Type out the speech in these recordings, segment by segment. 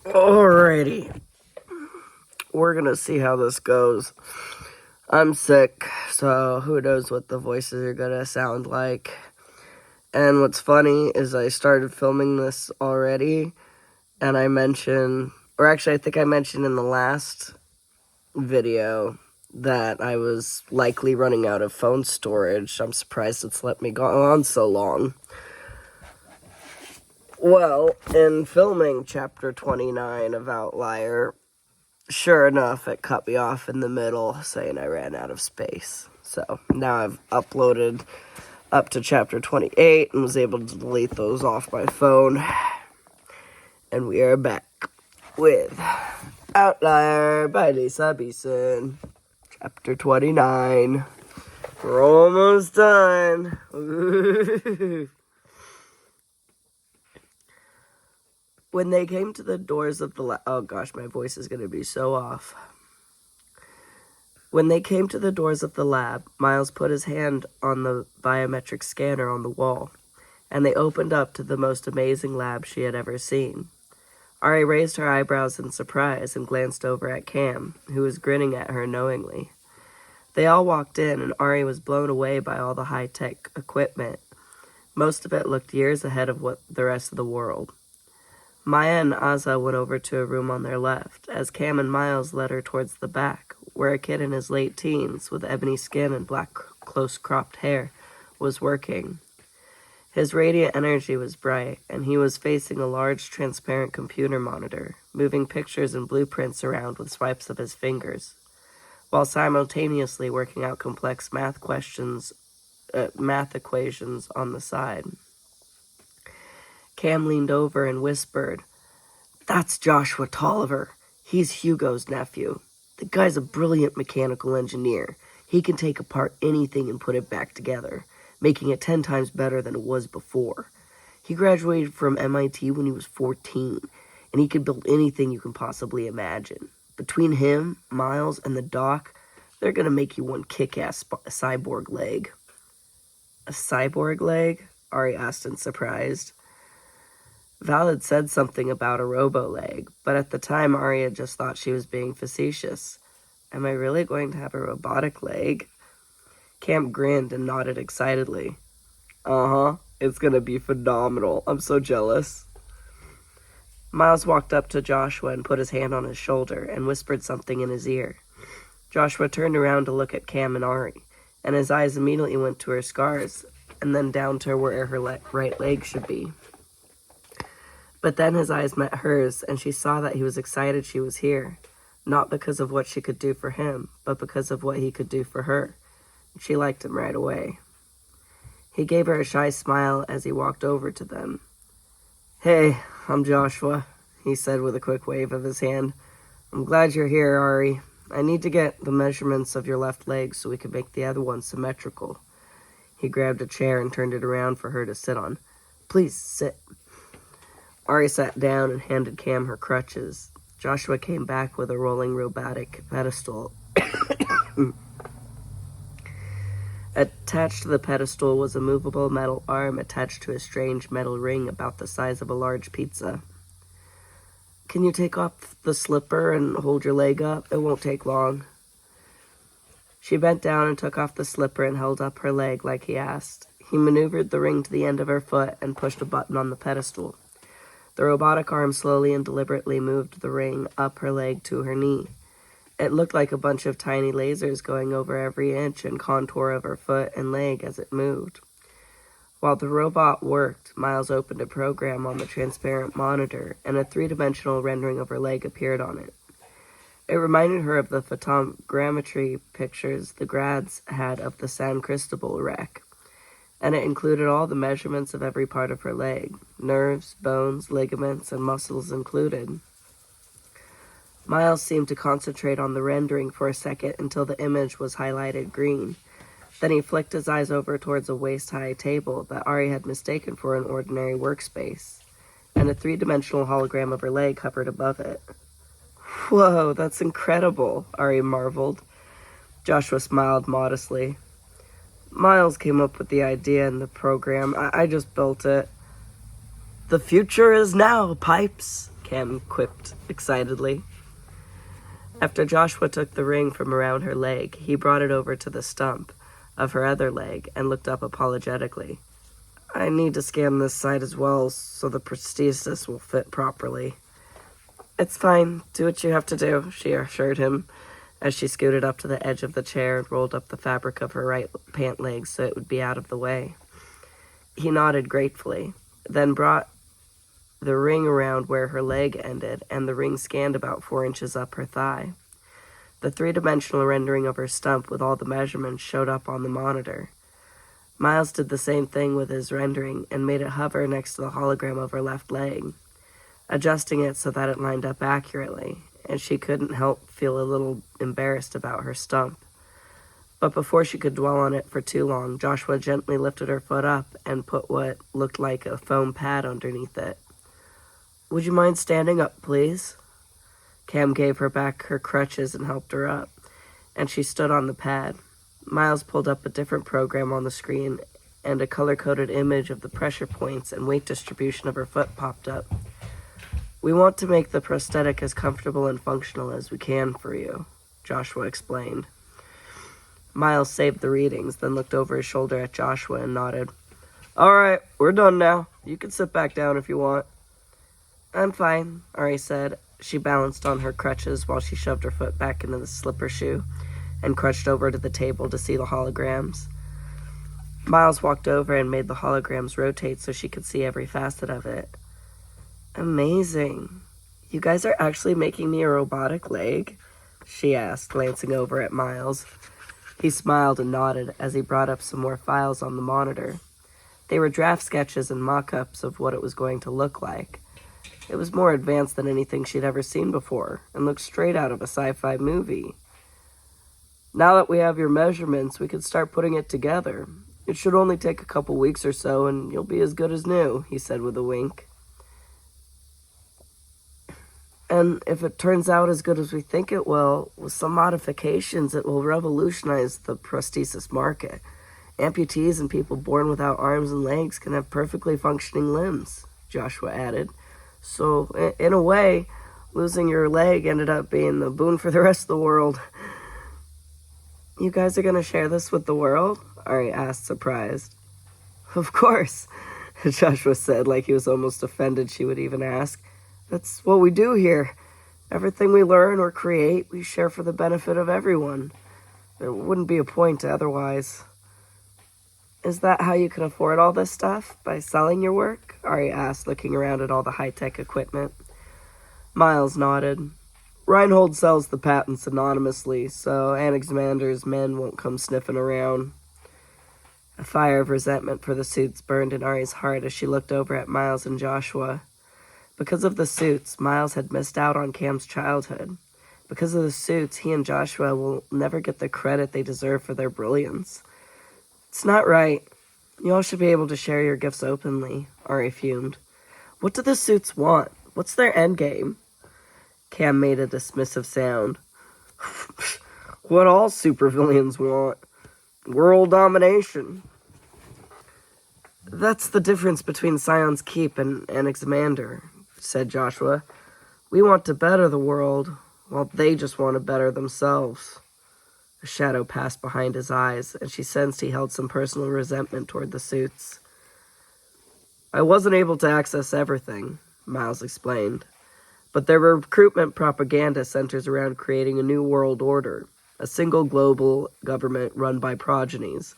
Alrighty. We're gonna see how this goes. I'm sick, so who knows what the voices are gonna sound like. And what's funny is I started filming this already, and I mentioned, or actually I think I mentioned in the last video that I was likely running out of phone storage. I'm surprised it's let me go on so long. Well, in filming chapter 29 of Outlier, sure enough, it cut me off in the middle, saying I ran out of space. So now I've uploaded up to chapter 28 and was able to delete those off my phone. And we are back with Outlier by Lisa Beeson, chapter 29. We're almost done. When they came to the doors of the oh gosh, my voice is going to be so off. When they came to the doors of the lab, Miles put his hand on the biometric scanner on the wall, and they opened up to the most amazing lab she had ever seen. Ari raised her eyebrows in surprise and glanced over at Cam, who was grinning at her knowingly. They all walked in, and Ari was blown away by all the high-tech equipment. Most of it looked years ahead of what the rest of the world. Maya and Azza went over to a room on their left, as Cam and Miles led her towards the back, where a kid in his late teens, with ebony skin and black close-cropped hair, was working. His radiant energy was bright, and he was facing a large transparent computer monitor, moving pictures and blueprints around with swipes of his fingers, while simultaneously working out complex math equations on the side. Cam leaned over and whispered, "That's Joshua Tolliver. He's Hugo's nephew. The guy's a brilliant mechanical engineer. He can take apart anything and put it back together, making it 10 times better than it was before. He graduated from MIT when he was 14, and he could build anything you can possibly imagine. Between him, Miles, and the doc, they're going to make you one kick-ass cyborg leg." "A cyborg leg?" Ari asked in surprise. Val had said something about a robo-leg, but at the time Ari had just thought she was being facetious. "Am I really going to have a robotic leg?" Cam grinned and nodded excitedly. "Uh-huh, it's gonna be phenomenal. I'm so jealous." Miles walked up to Joshua and put his hand on his shoulder and whispered something in his ear. Joshua turned around to look at Cam and Ari, and his eyes immediately went to her scars, and then down to where her right leg should be. But then his eyes met hers, and she saw that he was excited she was here, not because of what she could do for him, but because of what he could do for her. She liked him right away. He gave her a shy smile as he walked over to them. "Hey, I'm Joshua," he said with a quick wave of his hand. "I'm glad you're here, Ari. I need to get the measurements of your left leg so we can make the other one symmetrical." He grabbed a chair and turned it around for her to sit on. "Please, sit." Ari sat down and handed Cam her crutches. Joshua came back with a rolling robotic pedestal. Attached to the pedestal was a movable metal arm attached to a strange metal ring about the size of a large pizza. "Can you take off the slipper and hold your leg up? It won't take long." She bent down and took off the slipper and held up her leg like he asked. He maneuvered the ring to the end of her foot and pushed a button on the pedestal. The robotic arm slowly and deliberately moved the ring up her leg to her knee. It looked like a bunch of tiny lasers going over every inch and contour of her foot and leg as it moved. While the robot worked, Miles opened a program on the transparent monitor, and a three-dimensional rendering of her leg appeared on it. It reminded her of the photogrammetry pictures the grads had of the San Cristobal wreck, and it included all the measurements of every part of her leg, nerves, bones, ligaments, and muscles included. Miles seemed to concentrate on the rendering for a second until the image was highlighted green. Then he flicked his eyes over towards a waist-high table that Ari had mistaken for an ordinary workspace, and a three-dimensional hologram of her leg hovered above it. "Whoa, that's incredible," Ari marveled. Joshua smiled modestly. "Miles came up with the idea and the program. I just built it." "The future is now, Pipes," Cam quipped excitedly. After Joshua took the ring from around her leg, he brought it over to the stump of her other leg and looked up apologetically. I need to scan this side as well so the prosthesis will fit properly. It's fine. Do what you have to do, she assured him as she scooted up to the edge of the chair and rolled up the fabric of her right pant leg so it would be out of the way. He nodded gratefully, then brought the ring around where her leg ended, and the ring scanned about 4 inches up her thigh. The three-dimensional rendering of her stump with all the measurements showed up on the monitor. Miles did the same thing with his rendering and made it hover next to the hologram of her left leg, adjusting it so that it lined up accurately, and she couldn't help feel a little embarrassed about her stump. But before she could dwell on it for too long, Joshua gently lifted her foot up and put what looked like a foam pad underneath it. Would you mind standing up, please? Cam gave her back her crutches and helped her up, and she stood on the pad. Miles pulled up a different program on the screen, and a color-coded image of the pressure points and weight distribution of her foot popped up. We want to make the prosthetic as comfortable and functional as we can for you, Joshua explained. Miles saved the readings, then looked over his shoulder at Joshua and nodded. All right, we're done now. You can sit back down if you want. I'm fine, Ari said. She balanced on her crutches while she shoved her foot back into the slipper shoe and crouched over to the table to see the holograms. Miles walked over and made the holograms rotate so she could see every facet of it. Amazing. You guys are actually making me a robotic leg? She asked, glancing over at Miles. He smiled and nodded as he brought up some more files on the monitor. They were draft sketches and mock-ups of what it was going to look like. It was more advanced than anything she'd ever seen before, and looked straight out of a sci-fi movie. Now that we have your measurements, we can start putting it together. It should only take a couple weeks or so, and you'll be as good as new, he said with a wink. And if it turns out as good as we think it will, with some modifications, it will revolutionize the prosthesis market. Amputees and people born without arms and legs can have perfectly functioning limbs, Joshua added. So, in a way, losing your leg ended up being a boon for the rest of the world. You guys are going to share this with the world? Ari asked, surprised. Of course, Joshua said, like he was almost offended she would even ask. That's what we do here. Everything we learn or create, we share for the benefit of everyone. There wouldn't be a point otherwise. Is that how you can afford all this stuff? By selling your work? Ari asked, looking around at all the high-tech equipment. Miles nodded. Reinhold sells the patents anonymously, so Anaximander's men won't come sniffing around. A fire of resentment for the suits burned in Ari's heart as she looked over at Miles and Joshua. Because of the suits, Miles had missed out on Cam's childhood. Because of the suits, he and Joshua will never get the credit they deserve for their brilliance. It's not right. You all should be able to share your gifts openly, Ari fumed. What do the suits want? What's their endgame? Cam made a dismissive sound. What all supervillains want. World domination. That's the difference between Scion's Keep and Anaximander, said Joshua. We want to better the world, while they just want to better themselves. A shadow passed behind his eyes, and she sensed he held some personal resentment toward the suits. I wasn't able to access everything, Miles explained, but their recruitment propaganda centers around creating a new world order, a single global government run by progenies.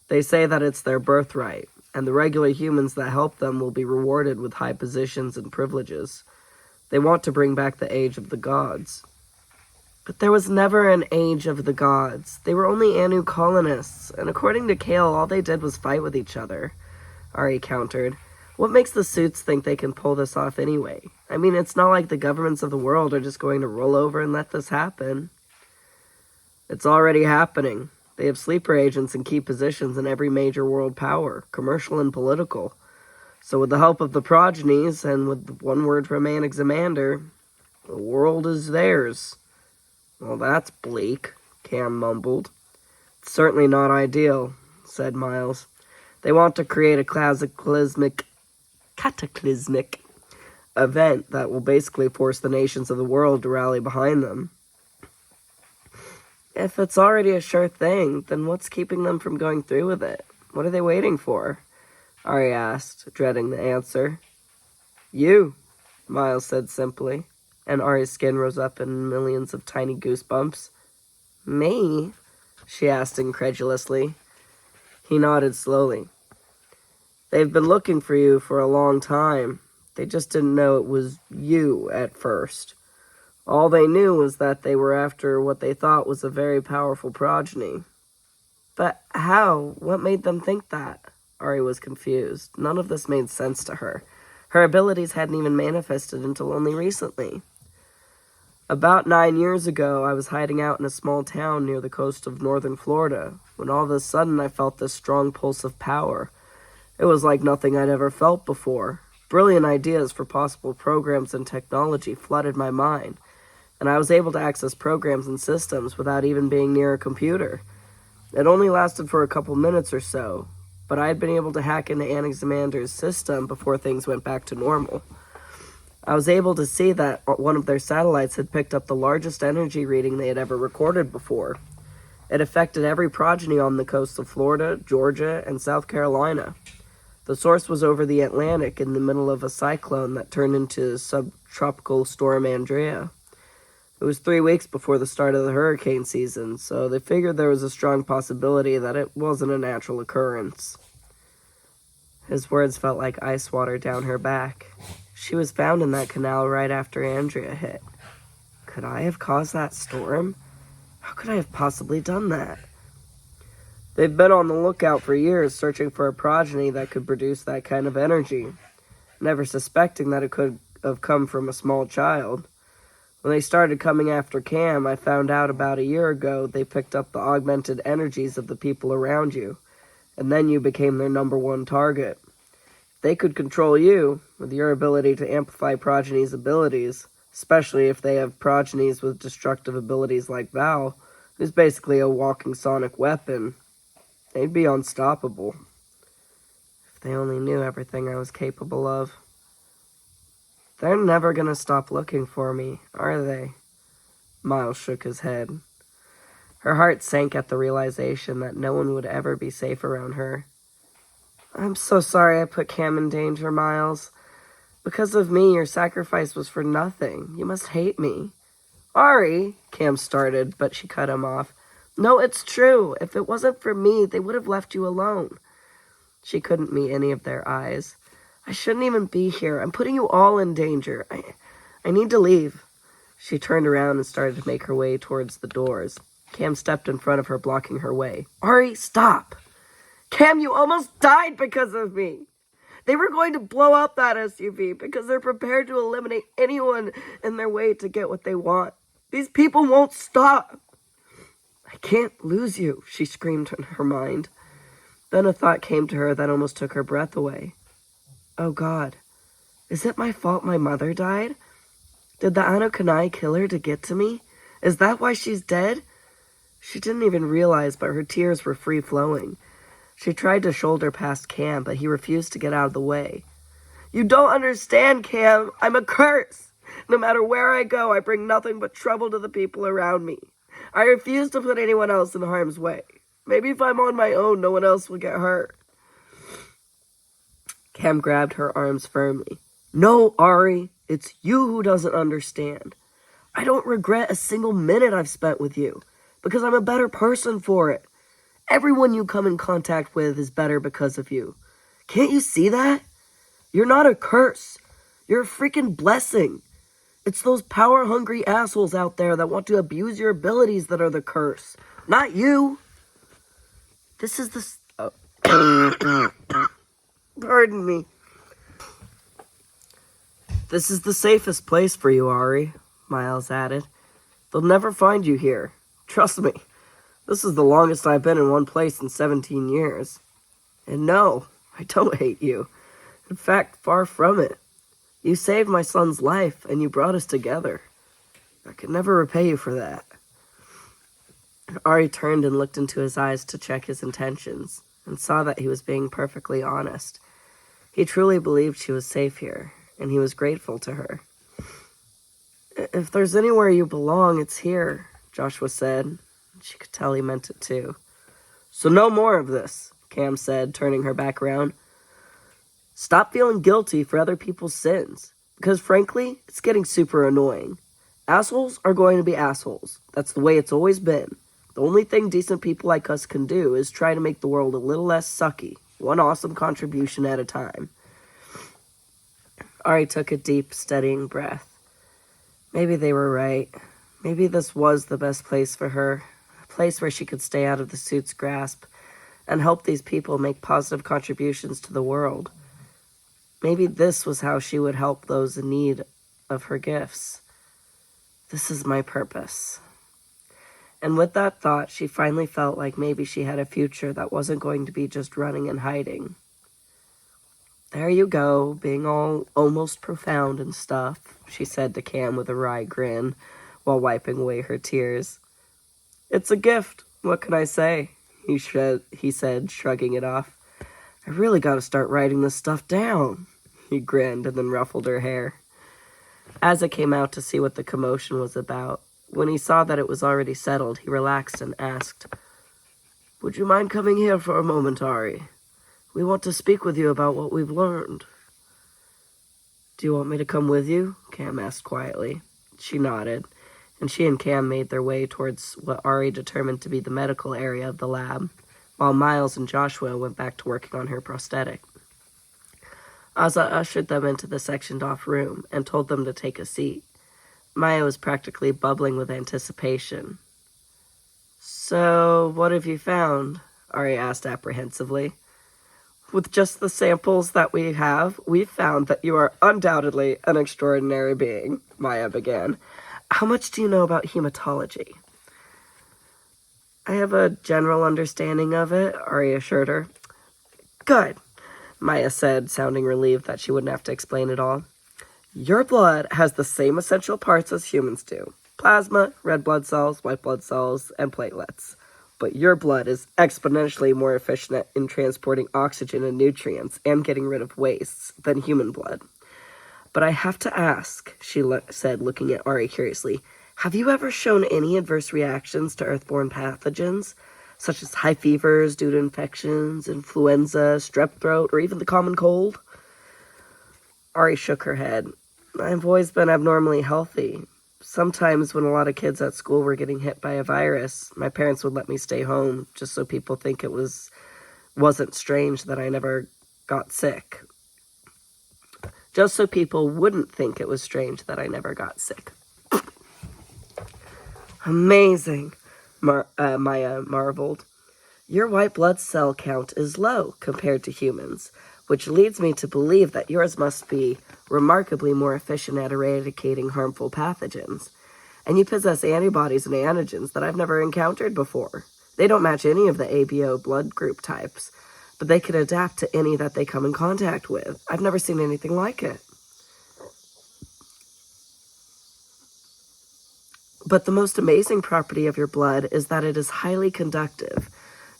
They say that it's their birthright, and the regular humans that help them will be rewarded with high positions and privileges. They want to bring back the age of the gods. But there was never an age of the gods. They were only Anu colonists, and according to Kale, all they did was fight with each other, Ari countered. What makes the suits think they can pull this off anyway? I mean, it's not like the governments of the world are just going to roll over and let this happen. It's already happening. They have sleeper agents in key positions in every major world power, commercial and political. So with the help of the progenies, and with one word from Anaximander, the world is theirs. Well, that's bleak, Cam mumbled. It's certainly not ideal, said Miles. They want to create a cataclysmic event that will basically force the nations of the world to rally behind them. If it's already a sure thing, then what's keeping them from going through with it? What are they waiting for? Ari asked, dreading the answer. You, Miles said simply, and Ari's skin rose up in millions of tiny goosebumps. Me? She asked incredulously. He nodded slowly. They've been looking for you for a long time. They just didn't know it was you at first. All they knew was that they were after what they thought was a very powerful progeny. But how? What made them think that? Ari was confused. None of this made sense to her. Her abilities hadn't even manifested until only recently. About 9 years ago, I was hiding out in a small town near the coast of northern Florida, when all of a sudden I felt this strong pulse of power. It was like nothing I'd ever felt before. Brilliant ideas for possible programs and technology flooded my mind, and I was able to access programs and systems without even being near a computer. It only lasted for a couple minutes or so, but I had been able to hack into Anaximander's system before things went back to normal. I was able to see that one of their satellites had picked up the largest energy reading they had ever recorded before. It affected every progeny on the coasts of Florida, Georgia, and South Carolina. The source was over the Atlantic in the middle of a cyclone that turned into subtropical storm Andrea. It was 3 weeks before the start of the hurricane season, so they figured there was a strong possibility that it wasn't a natural occurrence. His words felt like ice water down her back. She was found in that canal right after Andrea hit. Could I have caused that storm? How could I have possibly done that? They've been on the lookout for years, searching for a progeny that could produce that kind of energy, never suspecting that it could have come from a small child. When they started coming after Cam, I found out about a year ago they picked up the augmented energies of the people around you, and then you became their #1 target. They could control you, with your ability to amplify progeny's abilities, especially if they have progenies with destructive abilities like Val, who's basically a walking sonic weapon. They'd be unstoppable. If they only knew everything I was capable of. They're never gonna stop looking for me, are they? Miles shook his head. Her heart sank at the realization that no one would ever be safe around her. I'm so sorry I put Cam in danger, Miles. Because of me, your sacrifice was for nothing. You must hate me. Ari, Cam started, but she cut him off. No, it's true. If it wasn't for me, they would have left you alone. She couldn't meet any of their eyes. I shouldn't even be here. I'm putting you all in danger. I need to leave. She turned around and started to make her way towards the doors. Cam stepped in front of her, blocking her way. Ari, stop! Cam, you almost died because of me. They were going to blow up that SUV because they're prepared to eliminate anyone in their way to get what they want. These people won't stop. I can't lose you, she screamed in her mind. Then a thought came to her that almost took her breath away. Oh God, is it my fault my mother died? Did the Anunnaki kill her to get to me? Is that why she's dead? She didn't even realize, but her tears were free-flowing. She tried to shoulder past Cam, but he refused to get out of the way. You don't understand, Cam. I'm a curse. No matter where I go, I bring nothing but trouble to the people around me. I refuse to put anyone else in harm's way. Maybe if I'm on my own, no one else will get hurt. Cam grabbed her arms firmly. No, Ari, it's you who doesn't understand. I don't regret a single minute I've spent with you, because I'm a better person for it. Everyone you come in contact with is better because of you. Can't you see that? You're not a curse. You're a freaking blessing. It's those power-hungry assholes out there that want to abuse your abilities that are the curse. Not you. This is the... Pardon me. This is the safest place for you, Ari, Miles added. They'll never find you here. Trust me. This is the longest I've been in one place in 17 years. And no, I don't hate you. In fact, far from it. You saved my son's life, and you brought us together. I could never repay you for that. Ari turned and looked into his eyes to check his intentions, and saw that he was being perfectly honest. He truly believed she was safe here, and he was grateful to her. "If there's anywhere you belong, it's here," Joshua said. She could tell he meant it too. "So no more of this," Cam said, turning her back around. "Stop feeling guilty for other people's sins, because frankly, it's getting super annoying. Assholes are going to be assholes. That's the way it's always been. The only thing decent people like us can do is try to make the world a little less sucky, one awesome contribution at a time." Ari took a deep, steadying breath. Maybe they were right. Maybe this was the best place for her, a place where she could stay out of the suit's grasp and help these people make positive contributions to the world. Maybe this was how she would help those in need of her gifts. This is my purpose. And with that thought, she finally felt like maybe she had a future that wasn't going to be just running and hiding. "There you go, being all almost profound and stuff," she said to Cam with a wry grin while wiping away her tears. "It's a gift, what can I say?" he said, shrugging it off. "I really gotta start writing this stuff down." He grinned and then ruffled her hair. Asa came out to see what the commotion was about. When he saw that it was already settled, he relaxed and asked, "Would you mind coming here for a moment, Ari? We want to speak with you about what we've learned." "Do you want me to come with you?" Cam asked quietly. She nodded, and she and Cam made their way towards what Ari determined to be the medical area of the lab, while Miles and Joshua went back to working on her prosthetic. Asa ushered them into the sectioned-off room and told them to take a seat. Maya was practically bubbling with anticipation. "So, what have you found?" Ari asked apprehensively. "With just the samples that we have, we've found that you are undoubtedly an extraordinary being," Maya began. "How much do you know about hematology?" "I have a general understanding of it," Ari assured her. "Good," Maya said, sounding relieved that she wouldn't have to explain it all. "Your blood has the same essential parts as humans do. Plasma, red blood cells, white blood cells, and platelets. But your blood is exponentially more efficient in transporting oxygen and nutrients and getting rid of wastes than human blood. But I have to ask," she said, looking at Ari curiously, "have you ever shown any adverse reactions to earthborne pathogens, such as high fevers due to infections, influenza, strep throat, or even the common cold?" Ari shook her head. "I've always been abnormally healthy. Sometimes when a lot of kids at school were getting hit by a virus, my parents would let me stay home just so people think it wasn't strange that I never got sick. Just so people wouldn't think it was strange that I never got sick." "Amazing," Maya marveled. "Your white blood cell count is low compared to humans, which leads me to believe that yours must be remarkably more efficient at eradicating harmful pathogens. And you possess antibodies and antigens that I've never encountered before. They don't match any of the ABO blood group types, but they can adapt to any that they come in contact with. I've never seen anything like it. But the most amazing property of your blood is that it is highly conductive.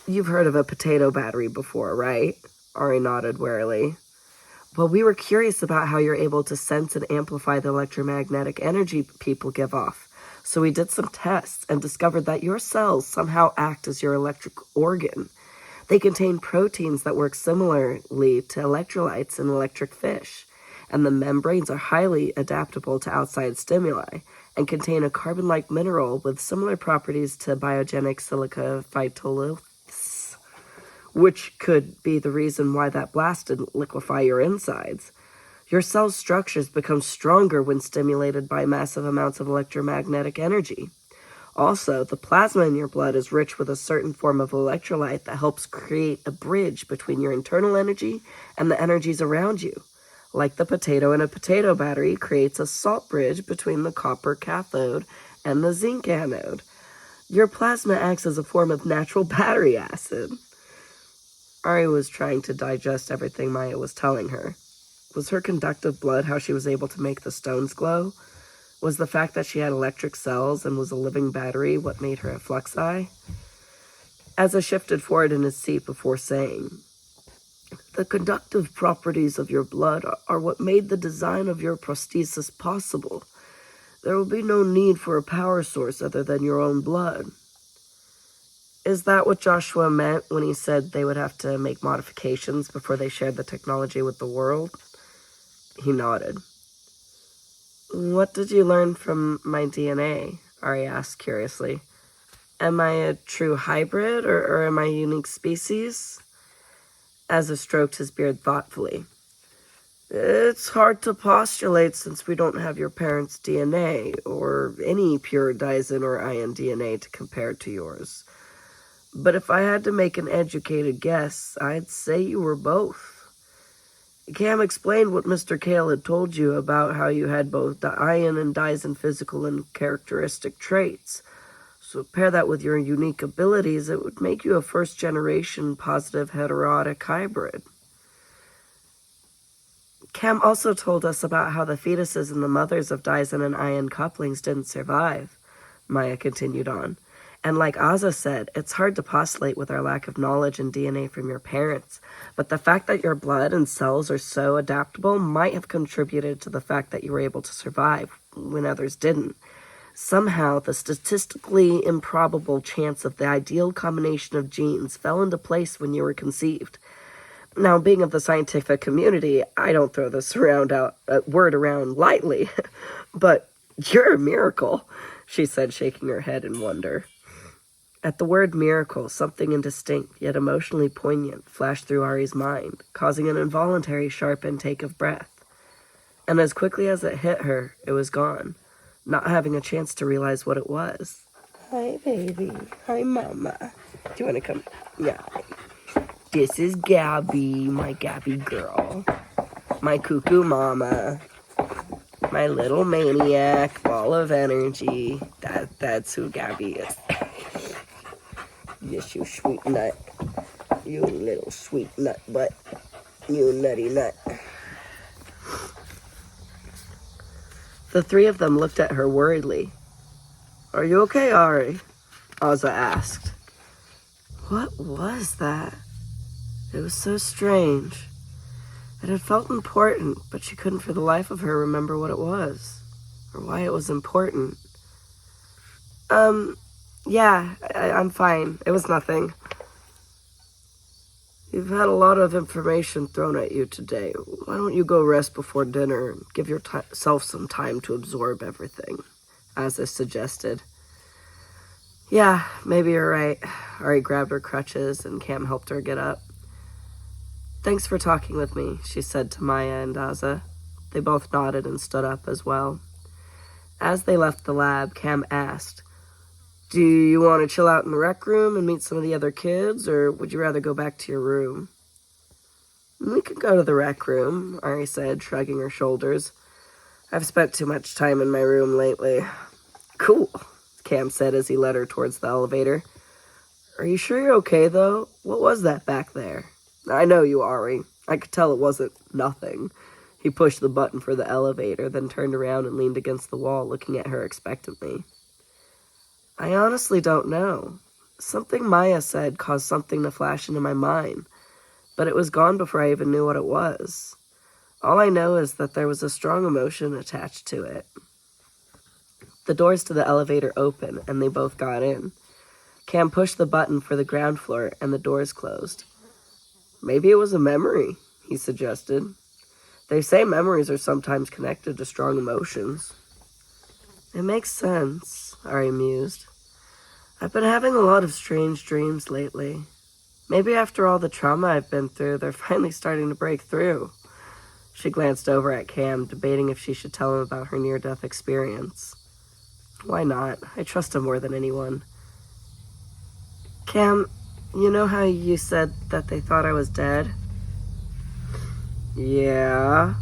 You've heard of a potato battery before, right?" Ari nodded warily. "Well, we were curious about how you're able to sense and amplify the electromagnetic energy people give off. So we did some tests and discovered that your cells somehow act as your electric organ. They contain proteins that work similarly to electrolytes in electric fish, and the membranes are highly adaptable to outside stimuli and contain a carbon-like mineral with similar properties to biogenic silica phytoliths, which could be the reason why that blast didn't liquefy your insides. Your cell's structures become stronger when stimulated by massive amounts of electromagnetic energy. Also, the plasma in your blood is rich with a certain form of electrolyte that helps create a bridge between your internal energy and the energies around you. Like the potato in a potato battery creates a salt bridge between the copper cathode and the zinc anode. Your plasma acts as a form of natural battery acid." Ari was trying to digest everything Maya was telling her. Was her conductive blood how she was able to make the stones glow? Was the fact that she had electric cells and was a living battery what made her a fluxi? Asa shifted forward in his seat before saying, The conductive properties of your blood are what made the design of your prosthesis possible. There will be no need for a power source other than your own blood. Is that what Joshua meant when he said they would have to make modifications before they shared the technology with the world? He nodded. What did you learn from my DNA? Ari asked curiously. Am I a true hybrid, or am I a unique species? Asa stroked his beard thoughtfully. It's hard to postulate since we don't have your parents' DNA, or any pure Dyson or Ion DNA to compare to yours. But if I had to make an educated guess, I'd say you were both. Cam explained what Mr. Kale had told you about how you had both the Ion and Dyson physical and characteristic traits. So pair that with your unique abilities, it would make you a first-generation positive heterotic hybrid. Cam also told us about how the fetuses and the mothers of Dyson and Ion couplings didn't survive, Maya continued on. And like Asa said, it's hard to postulate with our lack of knowledge and DNA from your parents, but the fact that your blood and cells are so adaptable might have contributed to the fact that you were able to survive when others didn't. Somehow, the statistically improbable chance of the ideal combination of genes fell into place when you were conceived. Now, being of the scientific community, I don't throw this word around lightly, but you're a miracle, she said, shaking her head in wonder. At the word miracle, something indistinct, yet emotionally poignant, flashed through Ari's mind, causing an involuntary sharp intake of breath. And as quickly as it hit her, it was gone, not having a chance to realize what it was. Hi, baby. Hi, Mama. Do you want to come? Yeah. This is Gabby, my Gabby girl. My cuckoo mama. My little maniac, ball of energy. That's who Gabby is. Yes, you sweet nut. You little sweet nut butt. You nutty nut. The three of them looked at her worriedly. Are you okay, Ari? Ozza asked. What was that? It was so strange. It had felt important, but she couldn't for the life of her remember what it was, or why it was important. Yeah, I'm fine. It was nothing. You've had a lot of information thrown at you today. Why don't you go rest before dinner and give yourself some time to absorb everything, Asa suggested. Yeah, maybe you're right. Ari grabbed her crutches and Cam helped her get up. Thanks for talking with me, she said to Maya and Asa. They both nodded and stood up as well. As they left the lab, Cam asked, do you want to chill out in the rec room and meet some of the other kids, or would you rather go back to your room? We could go to the rec room, Ari said, shrugging her shoulders. I've spent too much time in my room lately. Cool, Cam said as he led her towards the elevator. Are you sure you're okay, though? What was that back there? I know you, Ari. I could tell it wasn't nothing. He pushed the button for the elevator, then turned around and leaned against the wall, looking at her expectantly. I honestly don't know. Something Maya said caused something to flash into my mind, but it was gone before I even knew what it was. All I know is that there was a strong emotion attached to it. The doors to the elevator opened, and they both got in. Cam pushed the button for the ground floor, and the doors closed. Maybe it was a memory, he suggested. They say memories are sometimes connected to strong emotions. It makes sense, Ari mused. I've been having a lot of strange dreams lately. Maybe after all the trauma I've been through, they're finally starting to break through. She glanced over at Cam, debating if she should tell him about her near-death experience. Why not? I trust him more than anyone. Cam, you know how you said that they thought I was dead? Yeah.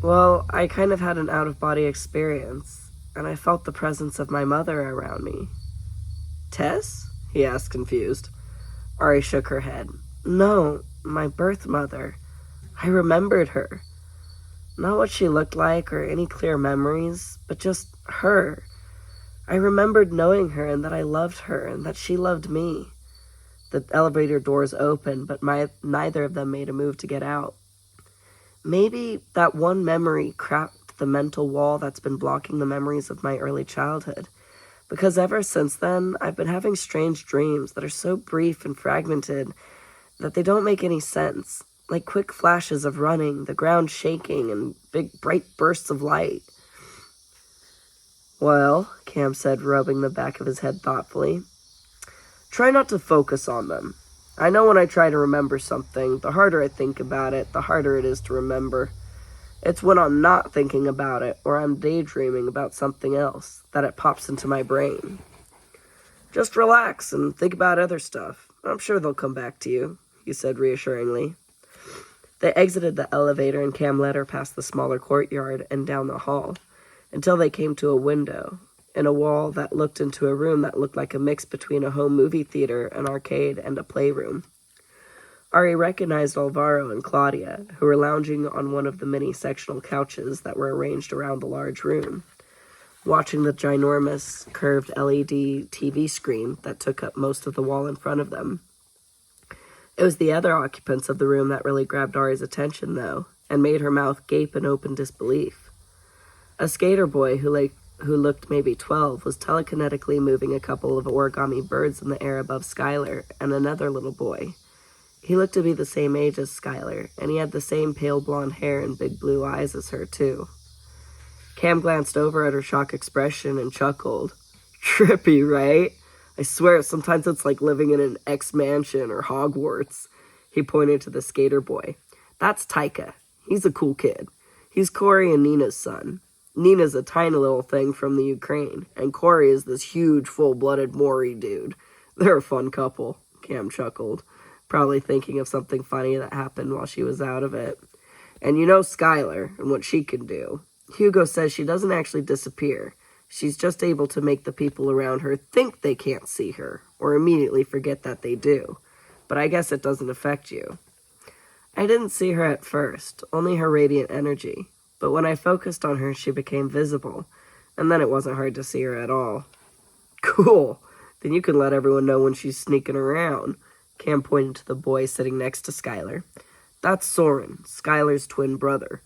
Well, I kind of had an out-of-body experience, and I felt the presence of my mother around me. Tess? He asked, confused. Ari shook her head. No, my birth mother. I remembered her. Not what she looked like or any clear memories, but just her. I remembered knowing her and that I loved her and that she loved me. The elevator doors opened, but neither of them made a move to get out. Maybe that one memory cracked the mental wall that's been blocking the memories of my early childhood. Because ever since then, I've been having strange dreams that are so brief and fragmented that they don't make any sense. Like quick flashes of running, the ground shaking, and big bright bursts of light. Well, Cam said, rubbing the back of his head thoughtfully, try not to focus on them. I know when I try to remember something, the harder I think about it, the harder it is to remember. It's when I'm not thinking about it, or I'm daydreaming about something else, that it pops into my brain. Just relax and think about other stuff. I'm sure they'll come back to you, he said reassuringly. They exited the elevator and Cam led her past the smaller courtyard and down the hall, until they came to a window in a wall that looked into a room that looked like a mix between a home movie theater, an arcade, and a playroom. Ari recognized Alvaro and Claudia, who were lounging on one of the many sectional couches that were arranged around the large room, watching the ginormous, curved LED TV screen that took up most of the wall in front of them. It was the other occupants of the room that really grabbed Ari's attention, though, and made her mouth gape in open disbelief. A skater boy who looked maybe 12 was telekinetically moving a couple of origami birds in the air above Skylar and another little boy. He looked to be the same age as Skylar, and he had the same pale blonde hair and big blue eyes as her, too. Cam glanced over at her shocked expression and chuckled. Trippy, right? I swear, sometimes it's like living in an X-mansion or Hogwarts. He pointed to the skater boy. That's Taika. He's a cool kid. He's Corey and Nina's son. Nina's a tiny little thing from the Ukraine, and Corey is this huge, full-blooded Maury dude. They're a fun couple, Cam chuckled, probably thinking of something funny that happened while she was out of it. And you know Skylar and what she can do. Hugo says she doesn't actually disappear. She's just able to make the people around her think they can't see her, or immediately forget that they do. But I guess it doesn't affect you. I didn't see her at first, only her radiant energy. But when I focused on her, she became visible, and then it wasn't hard to see her at all. Cool. Then you can let everyone know when she's sneaking around. Cam pointed to the boy sitting next to Skylar. That's Soren, Skylar's twin brother.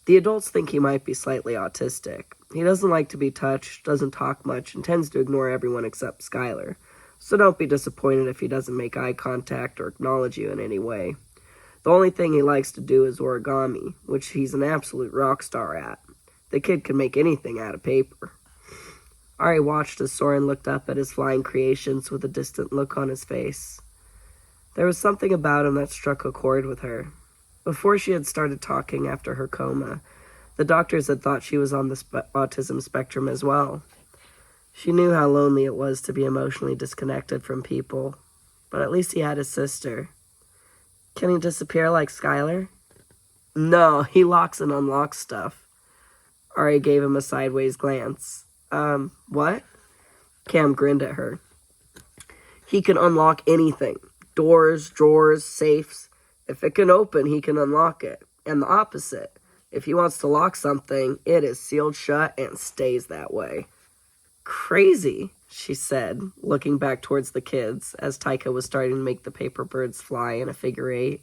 The adults think he might be slightly autistic. He doesn't like to be touched, doesn't talk much, and tends to ignore everyone except Skylar. So don't be disappointed if he doesn't make eye contact or acknowledge you in any way. The only thing he likes to do is origami, which he's an absolute rock star at. The kid can make anything out of paper. Ari watched as Soren looked up at his flying creations with a distant look on his face. There was something about him that struck a chord with her. Before she had started talking after her coma, the doctors had thought she was on the autism spectrum as well. She knew how lonely it was to be emotionally disconnected from people, but at least he had his sister. Can he disappear like Skylar? No, he locks and unlocks stuff. Ari gave him a sideways glance. What? Cam grinned at her. He can unlock anything. Doors, drawers, safes. If it can open, he can unlock it. And the opposite. If he wants to lock something, it is sealed shut and stays that way. Crazy, she said, looking back towards the kids, as Taika was starting to make the paper birds fly in a figure eight.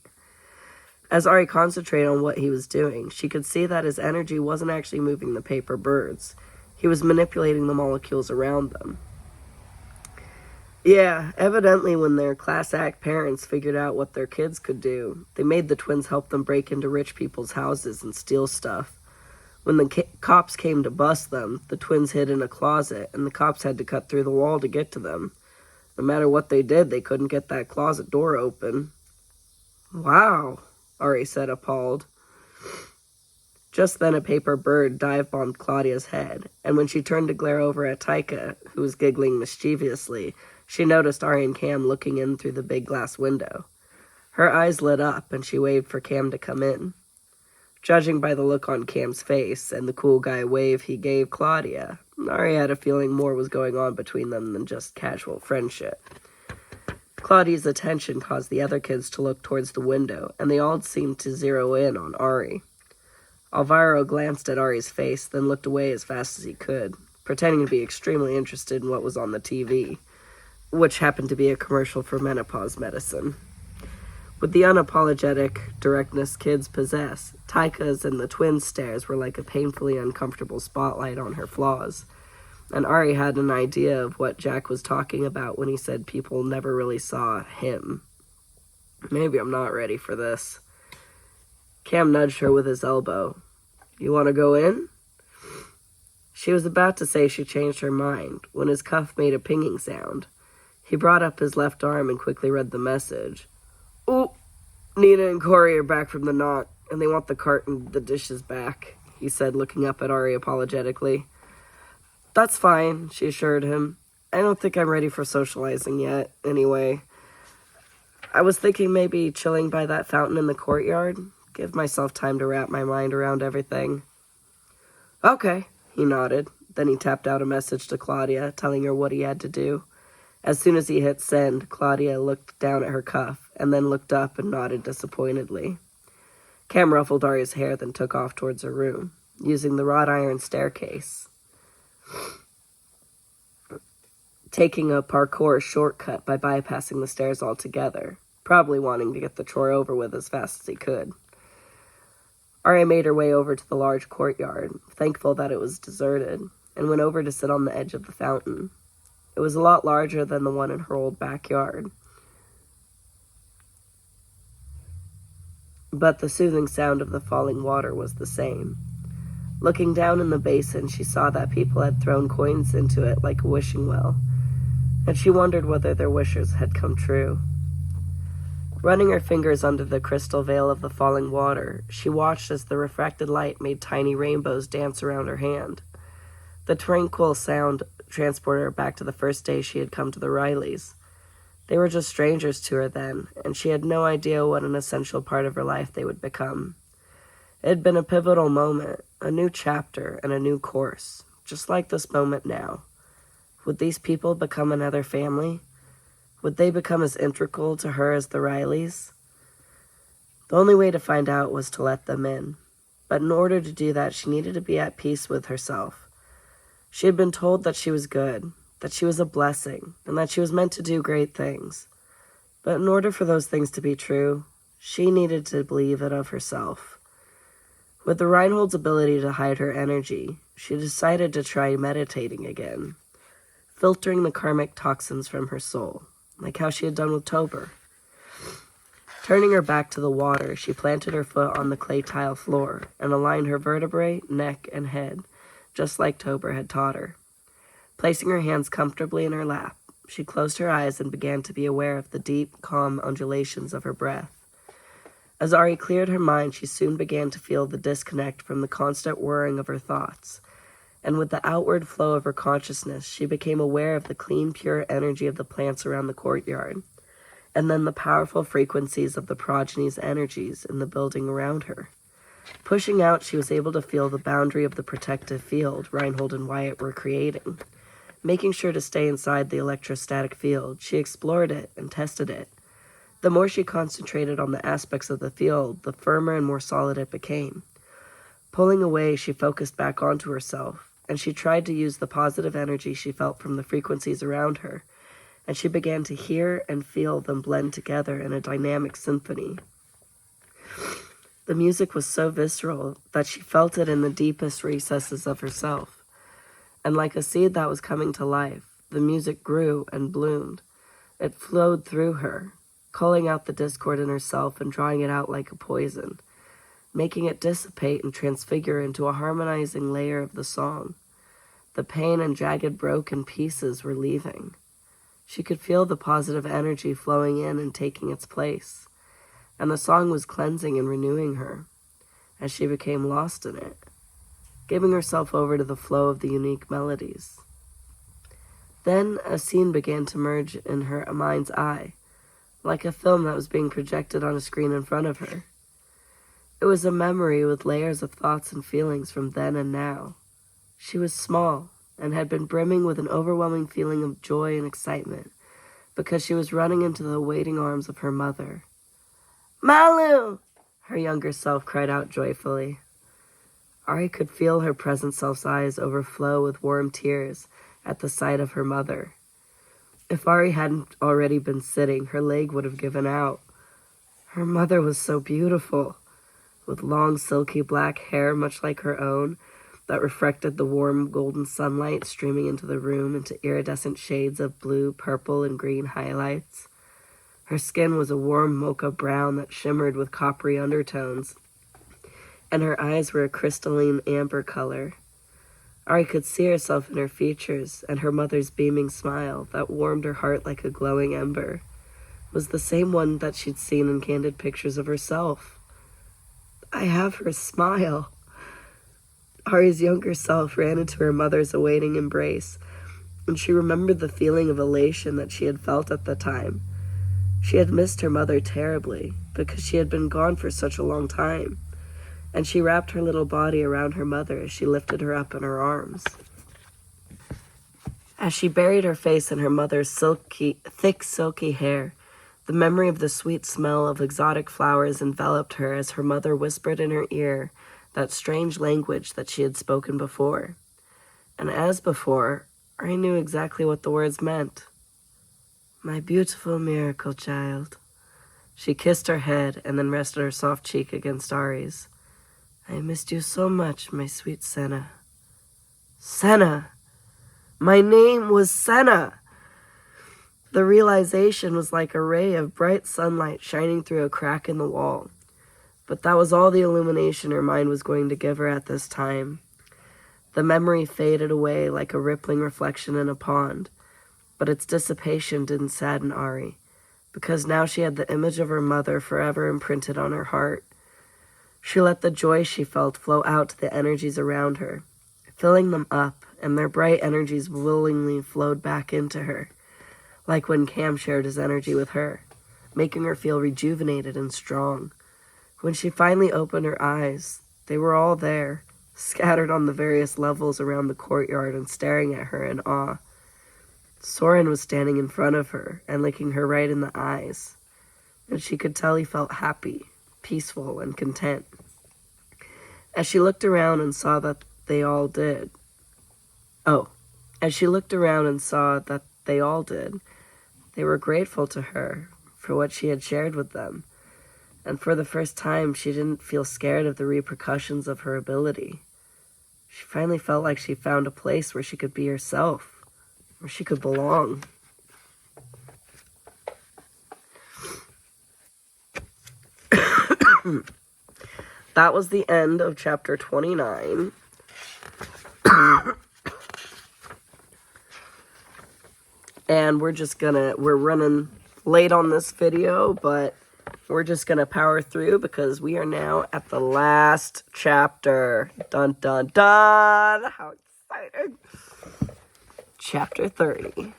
As Ari concentrated on what he was doing, she could see that his energy wasn't actually moving the paper birds. He was manipulating the molecules around them. Yeah, evidently when their class act parents figured out what their kids could do, they made the twins help them break into rich people's houses and steal stuff. When the cops came to bust them, the twins hid in a closet, and the cops had to cut through the wall to get to them. No matter what they did, they couldn't get that closet door open. Wow, Ari said, appalled. Just then a paper bird dive-bombed Claudia's head, and when she turned to glare over at Taika, who was giggling mischievously, she noticed Ari and Cam looking in through the big glass window. Her eyes lit up, and she waved for Cam to come in. Judging by the look on Cam's face and the cool guy wave he gave Claudia, Ari had a feeling more was going on between them than just casual friendship. Claudia's attention caused the other kids to look towards the window, and they all seemed to zero in on Ari. Alvaro glanced at Ari's face, then looked away as fast as he could, pretending to be extremely interested in what was on the TV. which happened to be a commercial for menopause medicine. With the unapologetic directness kids possess, Taika's and the twins' stares were like a painfully uncomfortable spotlight on her flaws. And Ari had an idea of what Jack was talking about when he said people never really saw him. Maybe I'm not ready for this. Cam nudged her with his elbow. You want to go in? She was about to say she changed her mind when his cuff made a pinging sound. He brought up his left arm and quickly read the message. Ooh, Nina and Corey are back from the knot, and they want the cart and the dishes back, he said, looking up at Ari apologetically. That's fine, she assured him. I don't think I'm ready for socializing yet, anyway. I was thinking maybe chilling by that fountain in the courtyard. Give myself time to wrap my mind around everything. Okay, he nodded. Then he tapped out a message to Claudia, telling her what he had to do. As soon as he hit send, Claudia looked down at her cuff, and then looked up and nodded disappointedly. Cam ruffled Ari's hair, then took off towards her room, using the wrought iron staircase, taking a parkour shortcut by bypassing the stairs altogether, probably wanting to get the chore over with as fast as he could. Ari made her way over to the large courtyard, thankful that it was deserted, and went over to sit on the edge of the fountain. It was a lot larger than the one in her old backyard, but the soothing sound of the falling water was the same. Looking down in the basin, she saw that people had thrown coins into it like a wishing well, and she wondered whether their wishes had come true. Running her fingers under the crystal veil of the falling water, she watched as the refracted light made tiny rainbows dance around her hand. The tranquil sound transported her back to the first day she had come to the Rileys. They were just strangers to her then, and she had no idea what an essential part of her life they would become. It had been a pivotal moment, a new chapter, and a new course, just like this moment now. Would these people become another family? Would they become as integral to her as the Rileys? The only way to find out was to let them in. But in order to do that, she needed to be at peace with herself. She had been told that she was good, that she was a blessing, and that she was meant to do great things. But in order for those things to be true, she needed to believe it of herself. With the Reinhold's ability to hide her energy, she decided to try meditating again, filtering the karmic toxins from her soul, like how she had done with Tober. Turning her back to the water, she planted her foot on the clay tile floor and aligned her vertebrae, neck, and head, just like Tober had taught her. Placing her hands comfortably in her lap, she closed her eyes and began to be aware of the deep, calm undulations of her breath. As Ari cleared her mind, she soon began to feel the disconnect from the constant whirring of her thoughts, and with the outward flow of her consciousness, she became aware of the clean, pure energy of the plants around the courtyard, and then the powerful frequencies of the progeny's energies in the building around her. Pushing out, she was able to feel the boundary of the protective field Reinhold and Wyatt were creating. Making sure to stay inside the electrostatic field, she explored it and tested it. The more she concentrated on the aspects of the field, the firmer and more solid it became. Pulling away, she focused back onto herself, and she tried to use the positive energy she felt from the frequencies around her, and she began to hear and feel them blend together in a dynamic symphony. The music was so visceral that she felt it in the deepest recesses of herself, and like a seed that was coming to life, the music grew and bloomed. It flowed through her, culling out the discord in herself and drawing it out like a poison, making it dissipate and transfigure into a harmonizing layer of the song. The pain and jagged broken pieces were leaving. She could feel the positive energy flowing in and taking its place, and the song was cleansing and renewing her as she became lost in it, giving herself over to the flow of the unique melodies. Then a scene began to merge in her mind's eye, like a film that was being projected on a screen in front of her. It was a memory with layers of thoughts and feelings from then and now. She was small and had been brimming with an overwhelming feeling of joy and excitement because she was running into the waiting arms of her mother. "Malu!" her younger self cried out joyfully. Ari could feel her present self's eyes overflow with warm tears at the sight of her mother. If Ari hadn't already been sitting, her leg would have given out. Her mother was so beautiful, with long silky black hair much like her own, that reflected the warm golden sunlight streaming into the room into iridescent shades of blue, purple, and green highlights. Her skin was a warm mocha brown that shimmered with coppery undertones, and her eyes were a crystalline amber color. Ari could see herself in her features, and her mother's beaming smile that warmed her heart like a glowing ember was the same one that she'd seen in candid pictures of herself. I have her smile. Ari's younger self ran into her mother's awaiting embrace, and she remembered the feeling of elation that she had felt at the time. She had missed her mother terribly, because she had been gone for such a long time, and she wrapped her little body around her mother as she lifted her up in her arms. As she buried her face in her mother's thick, silky hair, the memory of the sweet smell of exotic flowers enveloped her as her mother whispered in her ear that strange language that she had spoken before. And as before, I knew exactly what the words meant. My beautiful miracle child. She kissed her head and then rested her soft cheek against Ari's. I missed you so much, my sweet Senna. Senna! My name was Senna! The realization was like a ray of bright sunlight shining through a crack in the wall. But that was all the illumination her mind was going to give her at this time. The memory faded away like a rippling reflection in a pond, but its dissipation didn't sadden Ari, because now she had the image of her mother forever imprinted on her heart. She let the joy she felt flow out to the energies around her, filling them up, and their bright energies willingly flowed back into her, like when Cam shared his energy with her, making her feel rejuvenated and strong. When she finally opened her eyes, they were all there, scattered on the various levels around the courtyard and staring at her in awe. Soren was standing in front of her and looking her right in the eyes, and she could tell he felt happy, peaceful, and content. As she looked around and saw that they all did, they were grateful to her for what she had shared with them. And for the first time, she didn't feel scared of the repercussions of her ability. She finally felt like she found a place where she could be herself, where she could belong. That was the end of chapter 29. And we're running late on this video, but we're just going to power through because we are now at the last chapter. Dun, dun, dun. How exciting. Chapter 30.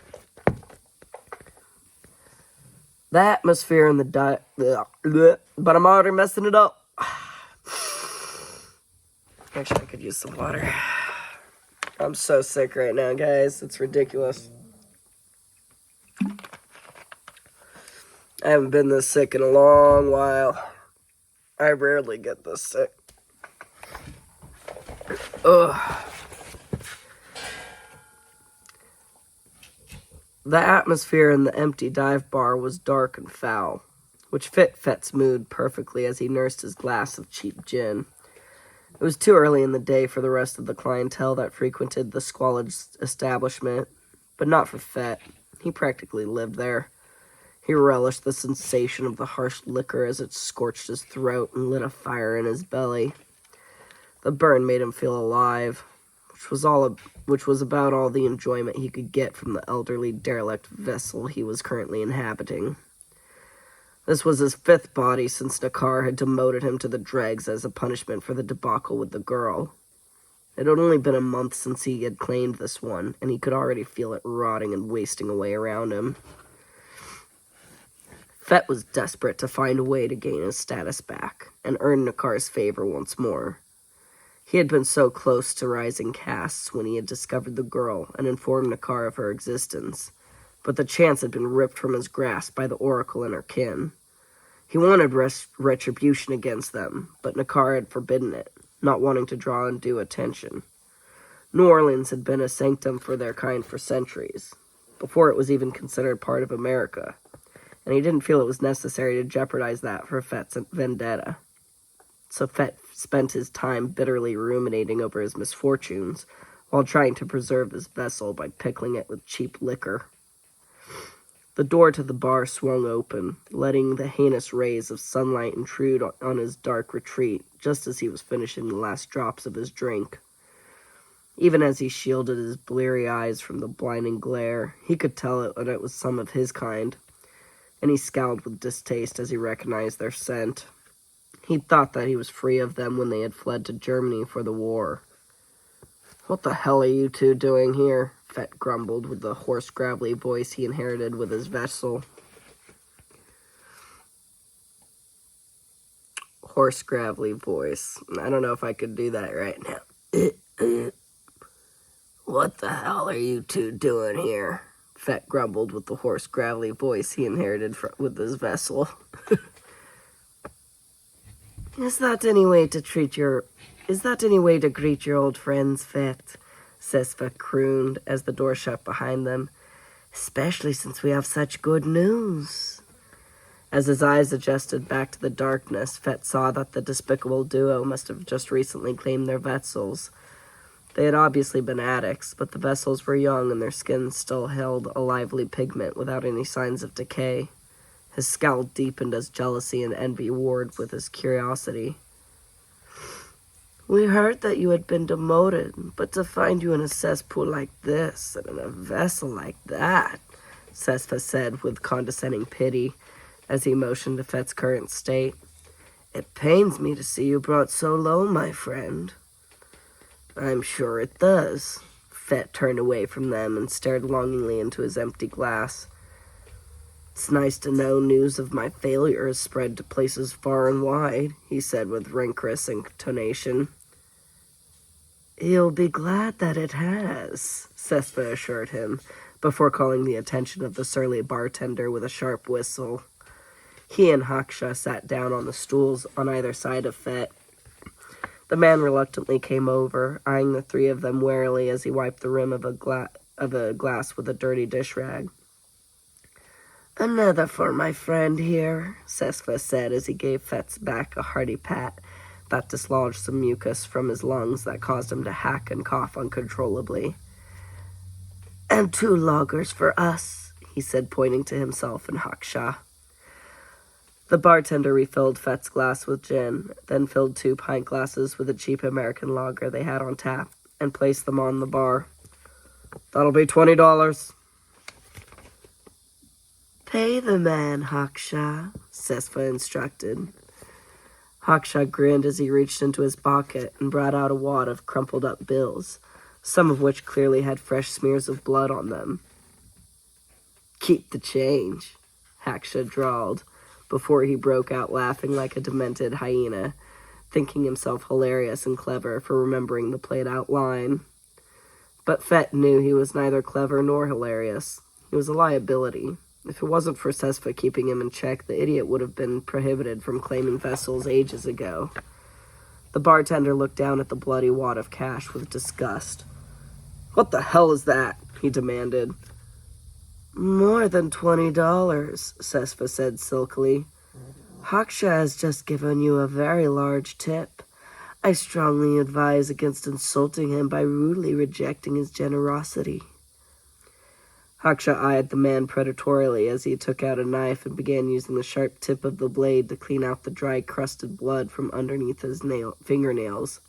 The atmosphere in the but I'm already messing it up. Actually, I could use some water. I'm so sick right now, guys. It's ridiculous. I haven't been this sick in a long while. I rarely get this sick. Ugh. The atmosphere in the empty dive bar was dark and foul, which fit Fett's mood perfectly as he nursed his glass of cheap gin. It was too early in the day for the rest of the clientele that frequented the squalid establishment, but not for Fett. He practically lived there. He relished the sensation of the harsh liquor as it scorched his throat and lit a fire in his belly. The burn made him feel alive, which was about all the enjoyment he could get from the elderly derelict vessel he was currently inhabiting. This was his fifth body since Nakar had demoted him to the dregs as a punishment for the debacle with the girl. It had only been a month since he had claimed this one, and he could already feel it rotting and wasting away around him. Fett was desperate to find a way to gain his status back and earn Nakar's favor once more. He had been so close to rising castes when he had discovered the girl and informed Nakar of her existence, but the chance had been ripped from his grasp by the Oracle and her kin. He wanted retribution against them, but Nakar had forbidden it, not wanting to draw undue attention. New Orleans had been a sanctum for their kind for centuries. before it was even considered part of America, and he didn't feel it was necessary to jeopardize that for Fett's vendetta. So Fett spent his time bitterly ruminating over his misfortunes, while trying to preserve his vessel by pickling it with cheap liquor. The door to the bar swung open, letting the heinous rays of sunlight intrude on his dark retreat, just as he was finishing the last drops of his drink. Even as he shielded his bleary eyes from the blinding glare, he could tell that it was some of his kind, and he scowled with distaste as he recognized their scent. He thought that he was free of them when they had fled to Germany for the war. "What the hell are you two doing here?" Fett grumbled with the hoarse, gravelly voice he inherited with his vessel. Hoarse, gravelly voice. I don't know if I could do that right now. "What the hell are you two doing here?" Fett grumbled with the hoarse, gravelly voice he inherited with his vessel. Is that any way to greet your old friends, Fett?" Sesva crooned as the door shut behind them. "Especially since we have such good news." As his eyes adjusted back to the darkness, Fett saw that the despicable duo must have just recently claimed their vessels. They had obviously been addicts, but the vessels were young and their skins still held a lively pigment without any signs of decay. His scowl deepened as jealousy and envy warred with his curiosity. "We heard that you had been demoted, but to find you in a cesspool like this and in a vessel like that," Sesva said with condescending pity as he motioned to Fett's current state. "It pains me to see you brought so low, my friend." "I'm sure it does." Fett turned away from them and stared longingly into his empty glass. "It's nice to know news of my failure has spread to places far and wide," he said with rancorous intonation. "You'll be glad that it has," Sesva assured him, before calling the attention of the surly bartender with a sharp whistle. He and Haksha sat down on the stools on either side of Fett. The man reluctantly came over, eyeing the three of them warily as he wiped the rim of a glass with a dirty dish rag. "Another for my friend here," Sesva said as he gave Fett's back a hearty pat that dislodged some mucus from his lungs that caused him to hack and cough uncontrollably. "And 2 lagers for us," he said, pointing to himself and Haksha. The bartender refilled Fett's glass with gin, then filled 2 pint glasses with a cheap American lager they had on tap, and placed them on the bar. "That'll be $20. "Pay the man, Haksha," Sesva instructed. Haksha grinned as he reached into his pocket and brought out a wad of crumpled-up bills, some of which clearly had fresh smears of blood on them. "Keep the change," Haksha drawled, before he broke out laughing like a demented hyena, thinking himself hilarious and clever for remembering the played-out line. But Fett knew he was neither clever nor hilarious. He was a liability. If it wasn't for Sesva keeping him in check, the idiot would have been prohibited from claiming vessels ages ago. The bartender looked down at the bloody wad of cash with disgust. "What the hell is that?" he demanded. "More than $20, Sesva said silkily. "Haksha has just given you a very large tip. I strongly advise against insulting him by rudely rejecting his generosity." Haksha eyed the man predatorily as he took out a knife and began using the sharp tip of the blade to clean out the dry, crusted blood from underneath his fingernails.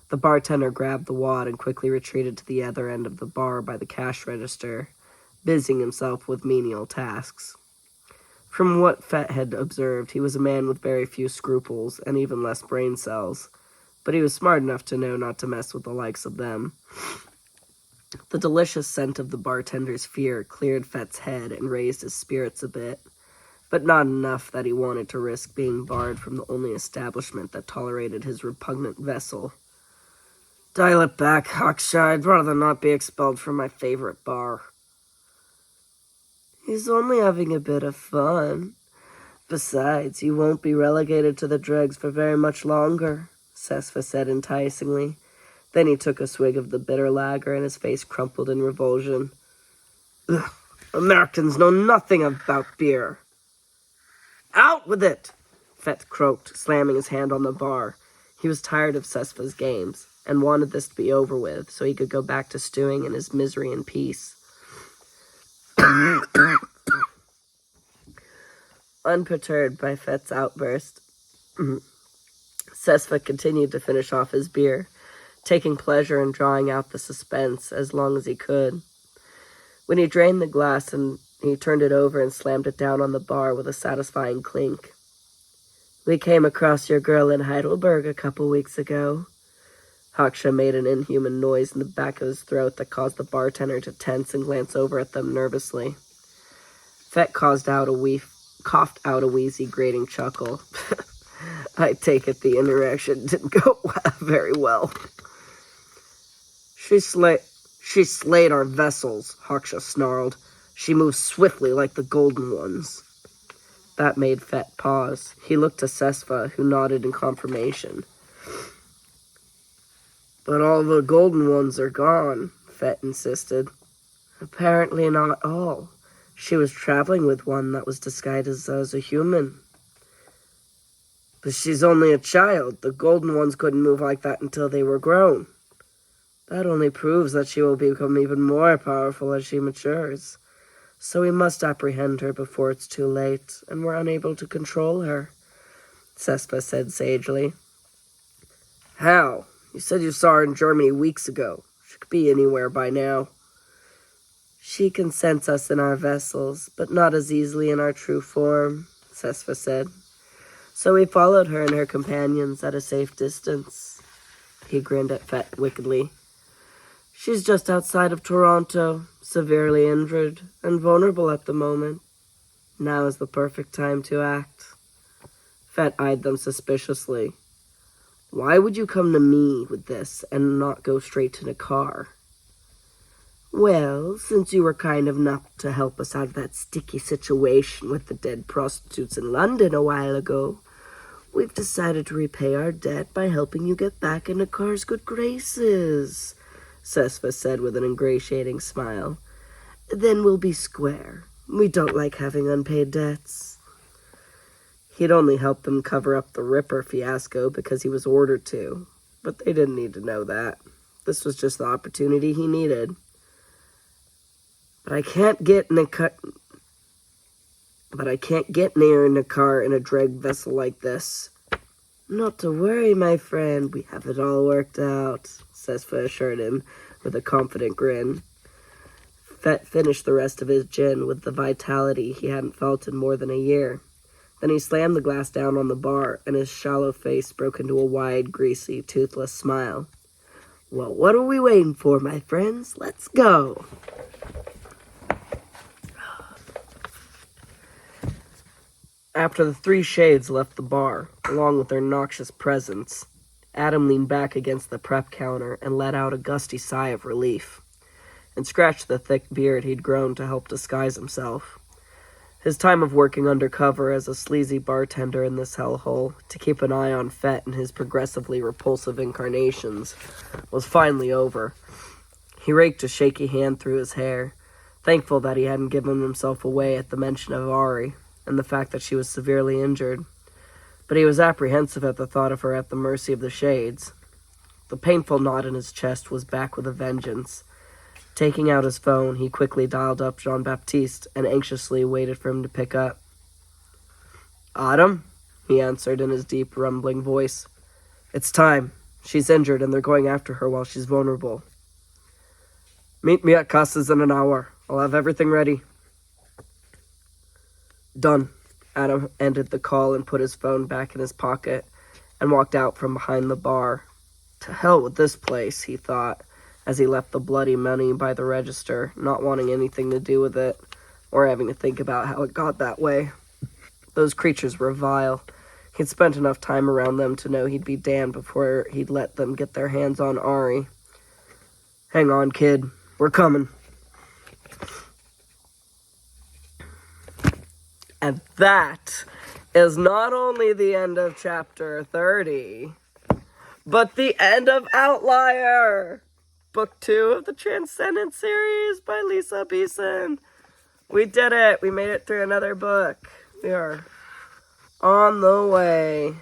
The bartender grabbed the wad and quickly retreated to the other end of the bar by the cash register, busying himself with menial tasks. From what Fett had observed, he was a man with very few scruples and even less brain cells, but he was smart enough to know not to mess with the likes of them. The delicious scent of the bartender's fear cleared Fett's head and raised his spirits a bit, but not enough that he wanted to risk being barred from the only establishment that tolerated his repugnant vessel. "Dial it back, Haksha. I'd rather not be expelled from my favorite bar." "He's only having a bit of fun. Besides, you won't be relegated to the dregs for very much longer," Sesva said enticingly. Then he took a swig of the bitter lager and his face crumpled in revulsion. Ugh, Americans know nothing about beer. Out with it! Fett croaked, slamming his hand on the bar. He was tired of Sesfa's games, and wanted this to be over with, so he could go back to stewing in his misery in peace. Unperturbed by Fett's outburst, Sesfa continued to finish off his beer, taking pleasure in drawing out the suspense as long as he could. When he drained the glass and he turned it over and slammed it down on the bar with a satisfying clink. We came across your girl in Heidelberg a couple weeks ago. Haksha made an inhuman noise in the back of his throat that caused the bartender to tense and glance over at them nervously. Fett coughed out a wheezy, grating chuckle. I take it the interaction didn't go very well. She slayed our vessels, Haksha snarled. She moved swiftly like the golden ones. That made Fett pause. He looked to Sesfa, who nodded in confirmation. But all the golden ones are gone, Fett insisted. Apparently not all. She was traveling with one that was disguised as a human. But she's only a child. The golden ones couldn't move like that until they were grown. That only proves that she will become even more powerful as she matures. So we must apprehend her before it's too late, and we're unable to control her, Sesfa said sagely. How? You said you saw her in Germany weeks ago. She could be anywhere by now. She can sense us in our vessels, but not as easily in our true form, Sesfa said. So we followed her and her companions at a safe distance. He grinned at Fett wickedly. She's just outside of Toronto, severely injured and vulnerable at the moment. Now is the perfect time to act. Fett eyed them suspiciously. Why would you come to me with this and not go straight to Nakar? Well, since you were kind enough to help us out of that sticky situation with the dead prostitutes in London a while ago, we've decided to repay our debt by helping you get back in Nakar's good graces, Sesfa said with an ingratiating smile. Then we'll be square. We don't like having unpaid debts. He'd only helped them cover up the Ripper fiasco because he was ordered to, but they didn't need to know that. This was just the opportunity he needed. But I can't get near Nakar in a dragged vessel like this. Not to worry, my friend. We have it all worked out, Sesfa assured him with a confident grin. Fett finished the rest of his gin with the vitality he hadn't felt in more than a year. Then he slammed the glass down on the bar, and his shallow face broke into a wide, greasy, toothless smile. Well, what are we waiting for, my friends? Let's go. After the three shades left the bar, along with their noxious presence, Adam leaned back against the prep counter and let out a gusty sigh of relief, and scratched the thick beard he'd grown to help disguise himself. His time of working undercover as a sleazy bartender in this hellhole, to keep an eye on Fett and his progressively repulsive incarnations, was finally over. He raked a shaky hand through his hair, thankful that he hadn't given himself away at the mention of Ari, and the fact that she was severely injured. But he was apprehensive at the thought of her at the mercy of the shades. The painful knot in his chest was back with a vengeance. Taking out his phone, he quickly dialed up Jean-Baptiste and anxiously waited for him to pick up. Autumn? He answered in his deep, rumbling voice. It's time. She's injured and they're going after her while she's vulnerable. Meet me at Casas in an hour. I'll have everything ready. Done. Adam ended the call and put his phone back in his pocket and walked out from behind the bar. To hell with this place, he thought, as he left the bloody money by the register, not wanting anything to do with it, or having to think about how it got that way. Those creatures were vile. He'd spent enough time around them to know he'd be damned before he'd let them get their hands on Ari. Hang on, kid. We're coming. And that is not only the end of chapter 30, but the end of Outlier. book 2 of the Transcendent series by Lisa Beeson. We did it. We made it through another book. We are on the way.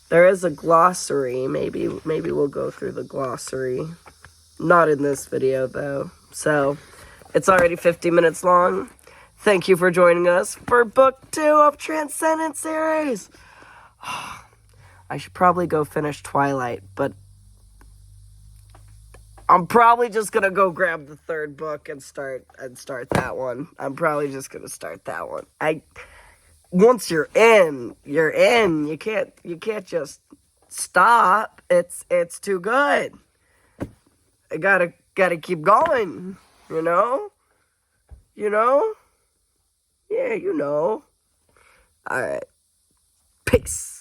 There is a glossary. Maybe we'll go through the glossary. Not in this video, though. So, it's already 50 minutes long. Thank you for joining us for book 2 of Transcendent series. I should probably go finish Twilight, but I'm probably just gonna go grab the 3rd book and start that one. I'm probably just gonna start that one. Once you're in. You can't just stop. It's too good. I gotta keep going. You know? Yeah, you know. All right. Peace.